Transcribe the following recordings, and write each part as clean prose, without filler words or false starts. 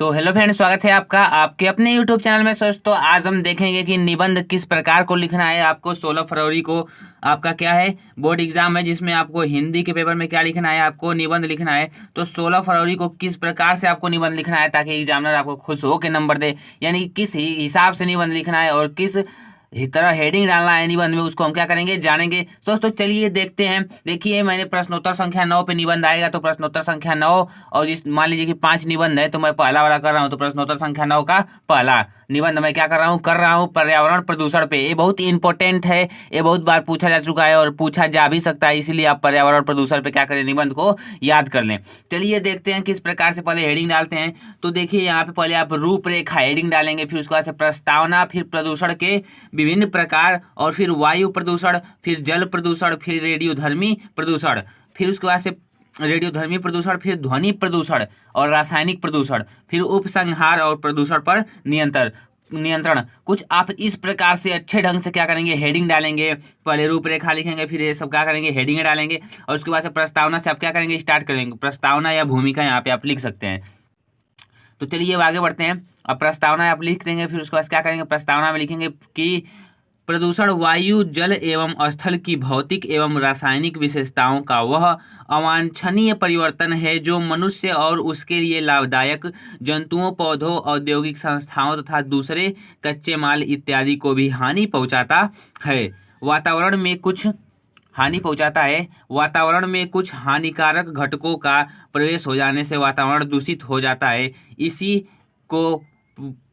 So hello friend, स्वागत है आपका आपके अपने यूट्यूब चैनल में। दोस्तों आज हम देखेंगे कि निबंध किस प्रकार को लिखना है। आपको 16 फरवरी को आपका क्या है, बोर्ड एग्जाम है, जिसमें आपको हिंदी के पेपर में क्या लिखना है, आपको निबंध लिखना है। तो 16 फरवरी को किस प्रकार से आपको निबंध लिखना है ताकि एग्जामिनर आपको खुश हो के नंबर दे, यानी कि किस हिसाब से निबंध लिखना है और किस तरह हेडिंग डालना है निबंध में, उसको हम क्या करेंगे जानेंगे। दोस्तों चलिए देखते हैं। देखिए मैंने प्रश्नोत्तर संख्या 9 पे निबंध आएगा, तो प्रश्नोत्तर संख्या 9 और जिस मान लीजिए कि 5 निबंध है तो मैं पहला वाला कर रहा हूँ, तो प्रश्नोत्तर संख्या 9 का पहला निबंध मैं क्या कर रहा हूँ पर्यावरण प्रदूषण पे। ये बहुत इंपॉर्टेंट है, ये बहुत बार पूछा जा चुका है और पूछा जा भी सकता है, इसीलिए आप पर्यावरण प्रदूषण पे क्या करें, निबंध को याद कर लें। चलिए देखते हैं किस प्रकार से पहले हेडिंग डालते हैं। तो देखिए यहाँ पे पहले आप रूपरेखा हेडिंग डालेंगे, फिर उसके बाद से प्रस्तावना, फिर प्रदूषण के विभिन्न प्रकार, और फिर वायु प्रदूषण, फिर जल प्रदूषण, फिर रेडियोधर्मी प्रदूषण, फिर उसके बाद से रेडियोधर्मी प्रदूषण, फिर ध्वनि प्रदूषण और रासायनिक प्रदूषण, फिर उपसंहार और प्रदूषण पर नियंत्रण। कुछ आप इस प्रकार से अच्छे ढंग से क्या करेंगे, हेडिंग डालेंगे। पहले रूपरेखा लिखेंगे, फिर ये सब क्या करेंगे, हेडिंग डालेंगे, और उसके बाद से प्रस्तावना से आप क्या करेंगे, स्टार्ट करेंगे। प्रस्तावना या भूमिका यहाँ पे आप लिख सकते हैं। तो चलिए अब आगे बढ़ते हैं। अब प्रस्तावना आप लिख देंगे, फिर उसके बाद क्या करेंगे, प्रस्तावना में लिखेंगे कि प्रदूषण वायु, जल एवं स्थल की भौतिक एवं रासायनिक विशेषताओं का वह अवांछनीय परिवर्तन है जो मनुष्य और उसके लिए लाभदायक जंतुओं, पौधों, औद्योगिक संस्थाओं तथा दूसरे कच्चे माल इत्यादि को भी हानि पहुंचाता है। वातावरण में कुछ हानिकारक घटकों का प्रवेश हो जाने से वातावरण दूषित हो जाता है। इसी को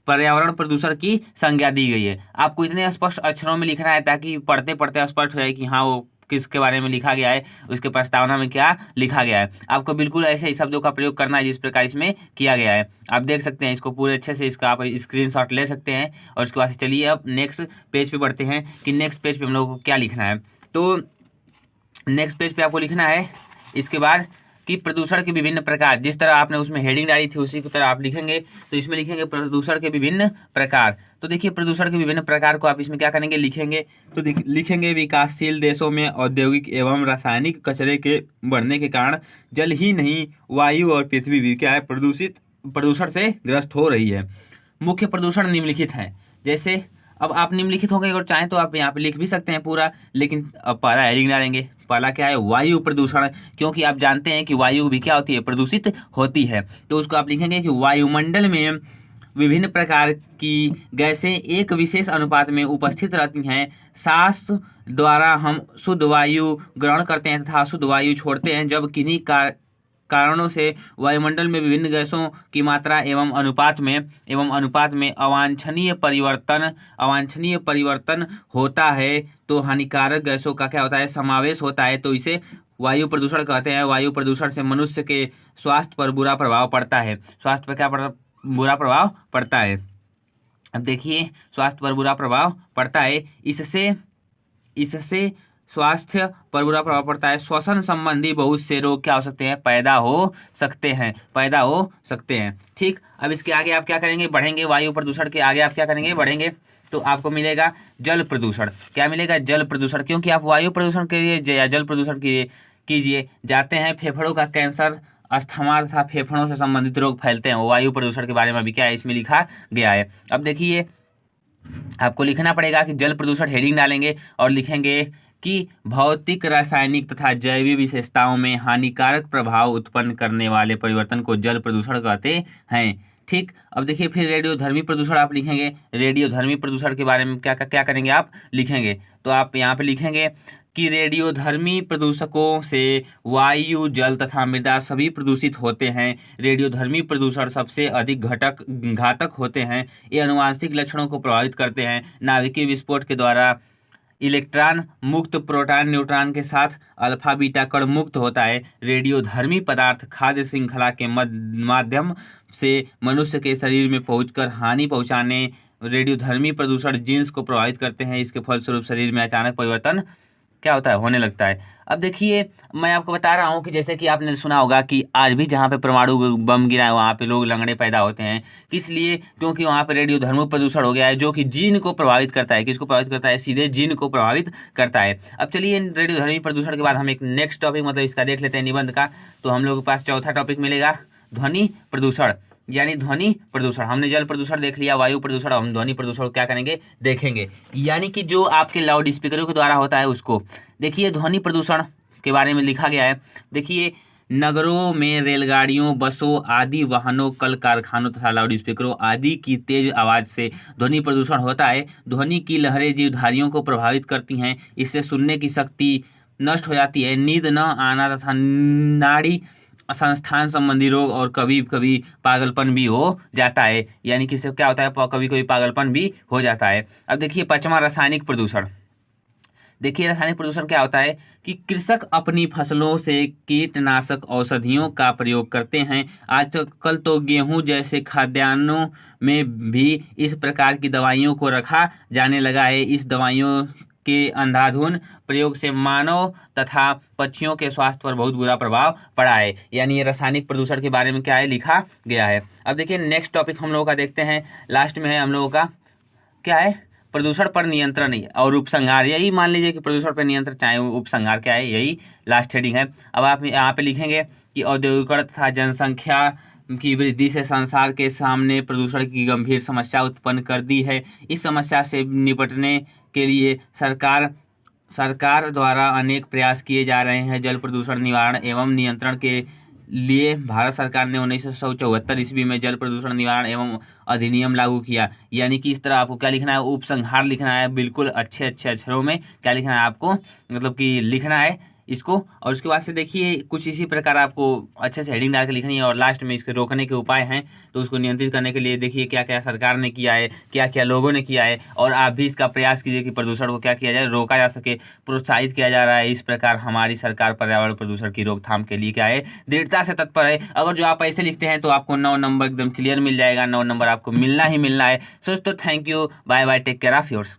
पर्यावरण प्रदूषण की संज्ञा दी गई है। आपको इतने स्पष्ट अक्षरों में लिखना है ताकि पढ़ते पढ़ते स्पष्ट हो जाए कि हाँ वो किसके बारे में लिखा गया है, उसके प्रस्तावना में क्या लिखा गया है। आपको बिल्कुल ऐसे ही शब्दों का प्रयोग करना है जिस प्रकार इसमें किया गया है। आप देख सकते हैं इसको पूरे अच्छे से, इसका आप स्क्रीनशॉट ले सकते हैं। और उसके बाद से चलिए अब नेक्स्ट पेज पे बढ़ते हैं कि नेक्स्ट पेज पे हम लोगों को क्या लिखना है। तो नेक्स्ट पेज पे आपको लिखना है इसके बाद कि प्रदूषण के विभिन्न प्रकार, जिस तरह आपने उसमें हेडिंग डाली थी उसी की तरह आप लिखेंगे। तो इसमें लिखेंगे प्रदूषण के विभिन्न प्रकार। तो देखिए प्रदूषण के विभिन्न प्रकार को आप इसमें क्या करेंगे, लिखेंगे। तो लिखेंगे विकासशील देशों में औद्योगिक एवं रासायनिक कचरे के बढ़ने के कारण जल ही नहीं वायु और पृथ्वी भी क्या है, प्रदूषण से ग्रस्त हो रही है। मुख्य प्रदूषण निम्नलिखित हैं। जैसे अब आप निम्नलिखित होंगे और चाहें तो आप यहाँ पे लिख भी सकते हैं पूरा, लेकिन अब पहला हेडिंग डालेंगे। पहला क्या है, वायु प्रदूषण, क्योंकि आप जानते हैं कि वायु भी क्या होती है, प्रदूषित होती है। तो उसको आप लिखेंगे कि वायुमंडल में विभिन्न प्रकार की गैसें एक विशेष अनुपात में उपस्थित रहती हैं। सांस द्वारा हम शुद्ध वायु ग्रहण करते हैं तथा शुद्ध वायु छोड़ते हैं। जब किन्हीं कारणों से वायुमंडल में विभिन्न गैसों की मात्रा एवं अनुपात में अवांछनीय परिवर्तन होता है तो हानिकारक गैसों का क्या होता है, समावेश होता है। तो इसे वायु प्रदूषण कहते हैं। वायु प्रदूषण से मनुष्य के स्वास्थ्य पर बुरा प्रभाव पड़ता है। स्वास्थ्य पर क्या बुरा प्रभाव पड़ता है। अब देखिए स्वास्थ्य पर बुरा प्रभाव पड़ता है। इससे स्वास्थ्य पर बुरा प्रभाव पड़ता है। श्वसन संबंधी बहुत से रोग क्या हो सकते हैं, पैदा हो सकते हैं। ठीक, अब इसके आगे आप क्या करेंगे, बढ़ेंगे। वायु प्रदूषण के आगे आप क्या करेंगे, बढ़ेंगे। तो आपको मिलेगा जल प्रदूषण। क्या मिलेगा, जल प्रदूषण, क्योंकि आप वायु प्रदूषण के लिए या जल प्रदूषण कीजिए जाते हैं। फेफड़ों का कैंसर, अस्थमा तथा फेफड़ों से संबंधित रोग फैलते हैं। वो वायु प्रदूषण के बारे में भी क्या है, इसमें लिखा गया है। अब देखिए आपको लिखना पड़ेगा कि जल प्रदूषण, हेडिंग डालेंगे और लिखेंगे कि भौतिक, रासायनिक तथा जैविक विशेषताओं में हानिकारक प्रभाव उत्पन्न करने वाले परिवर्तन को जल प्रदूषण कहते हैं। ठीक, अब देखिए फिर रेडियोधर्मी प्रदूषण आप लिखेंगे। रेडियोधर्मी प्रदूषण के बारे में क्या करेंगे, आप लिखेंगे। तो आप यहाँ पे लिखेंगे कि रेडियोधर्मी प्रदूषकों से वायु, जल तथा मृदा सभी प्रदूषित होते हैं। रेडियोधर्मी प्रदूषण सबसे अधिक घातक होते हैं। ये आनुवांशिक लक्षणों को प्रभावित करते हैं। नाभिकीय विस्फोट के द्वारा इलेक्ट्रॉन मुक्त प्रोटॉन न्यूट्रॉन के साथ अल्फा बीटा कण मुक्त होता है। रेडियोधर्मी पदार्थ खाद्य श्रृंखला के माध्यम से मनुष्य के शरीर में पहुंचकर हानि पहुंचाने रेडियोधर्मी प्रदूषण जीन्स को प्रभावित करते हैं। इसके फलस्वरूप शरीर में अचानक परिवर्तन क्या होता है, होने लगता है। अब देखिए मैं आपको बता रहा हूँ कि जैसे कि आपने सुना होगा कि आज भी जहाँ पे परमाणु बम गिरा है वहाँ पे लोग लंगड़े पैदा होते हैं। किस लिए, क्योंकि वहाँ पे रेडियोधर्मी प्रदूषण हो गया है जो कि जीन को प्रभावित करता है। किसको प्रभावित करता है, सीधे जीन को प्रभावित करता है। अब चलिए रेडियोधर्मी प्रदूषण के बाद हम एक नेक्स्ट टॉपिक मतलब इसका देख लेते हैं निबंध का। तो हम लोग के पास चौथा टॉपिक मिलेगा ध्वनि प्रदूषण। यानी ध्वनि प्रदूषण। हमने जल प्रदूषण देख लिया, वायु प्रदूषण, हम ध्वनि प्रदूषण क्या करेंगे, देखेंगे। यानी कि जो आपके लाउड स्पीकरों के द्वारा होता है उसको। देखिए ध्वनि प्रदूषण के बारे में लिखा गया है। देखिए नगरों में रेलगाड़ियों, बसों आदि वाहनों, कल कारखानों तथा लाउड स्पीकरों आदि की तेज आवाज से ध्वनि प्रदूषण होता है। ध्वनि की लहरें जीवधारियों को प्रभावित करती हैं। इससे सुनने की शक्ति नष्ट हो जाती है, नींद न आना तथा नाड़ी संस्थान संबंधी रोग और कभी कभी पागलपन भी हो जाता है। यानी कि इससे क्या होता है, कभी कभी पागलपन भी हो जाता है। अब देखिए पांचवा रासायनिक प्रदूषण। देखिए रासायनिक प्रदूषण क्या होता है कि कृषक अपनी फसलों से कीटनाशक औषधियों का प्रयोग करते हैं। आजकल तो गेहूं जैसे खाद्यान्नों में भी इस प्रकार की दवाइयों को रखा जाने लगा है। इस दवाइयों के अंधाधुंध प्रयोग से मानव तथा पक्षियों के स्वास्थ्य पर बहुत बुरा प्रभाव पड़ा है। यानी ये रासायनिक प्रदूषण के बारे में क्या है, लिखा गया है। अब देखिए नेक्स्ट टॉपिक हम लोगों का देखते हैं, लास्ट में है हम लोगों का क्या है, प्रदूषण पर नियंत्रण और उपसंहार। यही मान लीजिए कि प्रदूषण पर नियंत्रण चाहे उपसंहार क्या है, यही लास्ट हेडिंग है। अब आप यहाँ पे लिखेंगे कि औद्योगिकरण तथा जनसंख्या की वृद्धि से संसार के सामने प्रदूषण की गंभीर समस्या उत्पन्न कर दी है। इस समस्या से निपटने के लिए सरकार द्वारा अनेक प्रयास किए जा रहे हैं। जल प्रदूषण निवारण एवं नियंत्रण के लिए भारत सरकार ने 1974 ईस्वी में जल प्रदूषण निवारण एवं अधिनियम लागू किया। यानी कि इस तरह आपको क्या लिखना है, उपसंहार लिखना है, बिल्कुल अच्छे अच्छे अक्षरों में क्या लिखना है आपको, मतलब कि लिखना है इसको। और उसके बाद से देखिए कुछ इसी प्रकार आपको अच्छे से हेडिंग डाल के लिखनी है। और लास्ट में इसके रोकने के उपाय हैं, तो उसको नियंत्रित करने के लिए देखिए क्या क्या सरकार ने किया है, क्या क्या लोगों ने किया है। और आप भी इसका प्रयास कीजिए कि प्रदूषण को क्या किया जाए, रोका जा सके, प्रोत्साहित किया जा रहा है। इस प्रकार हमारी सरकार पर्यावरण प्रदूषण की रोकथाम के लिए क्या है, दृढ़ता से तत्पर है। अगर जो आप ऐसे लिखते हैं तो आपको 9 नंबर एकदम क्लियर मिल जाएगा, 9 नंबर आपको मिलना ही मिलना है। So thank you, bye bye, take care of yours.